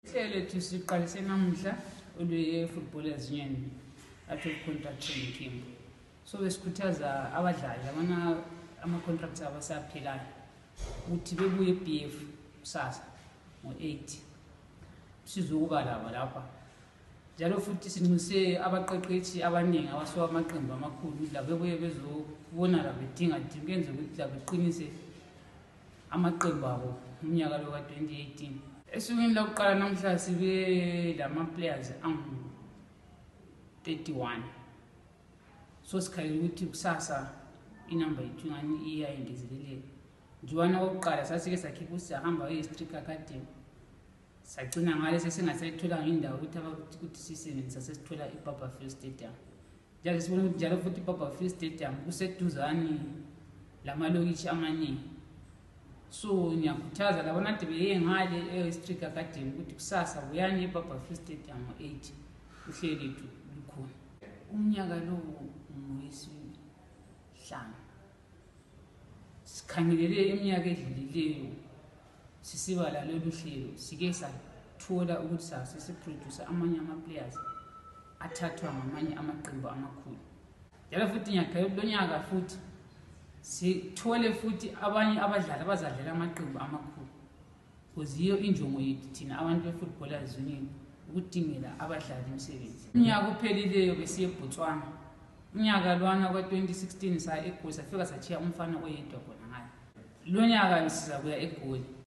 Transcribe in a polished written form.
Lethu siqalise namuhla oluye-Footballers Union athola i-contract neThimba. So besikhuthaza abadlali labana ama-contracts abasaphelayo ukuthi bebuye e-BF kusasa ngo-8 sizokuba lapha. Njalo futhi sinxuse abaqeqeshi abaningi abasuka amaqembu amakhulu la bebuye bezobona la bedinga kenze ukuthi la beqinise amaqembu abo umnyaka lo ka-2018. Esukwini lokuqala namhla sibe lama-players angu-31. So sikhalela ukuthi kusasa inamba yethu ngani iyayengezeleleka. Njengoba okokuqala sasike sakhipha sihamba e-District Academy. Sagcina ngale sesingasayithola indawo ukuthi sisebenzisa sesithola iBarberfield Stadium. Njalo sibona ukuthi njalo futhi iBarberfield Stadium kuseduzane lamalokitshi amaningi. So ngiyakhuthaza labona nti beye ngale e-District Academy ukuthi kusasa buyani eBarberfield Stadium ngo-8 uhlelo lethu lukhona. Umnyaka lo ngowesi-5. Sikhangelele iminyaka edlulileyo sisiba la lolu hlelo sike sathola ukuthi sasiproduce amanye ama-players athathwa ngamanye amaqembu amakhulu. Njalo futhi ngiyakhala lo nyaka futhi sithole futhi abanye abadlali abazadlela amaqembu amakhulu. Because yiyo injongo yethu thina abantu be-Footballers Union ukudingela abadlali imisebenzi. Umnyaka ophelileyo besiye eBotswana. Unyaka lwana kwa-2016 saya eGoli safika sachiya umfana oyedwa khona ngale. Lo nyaka sizakuya eGoli.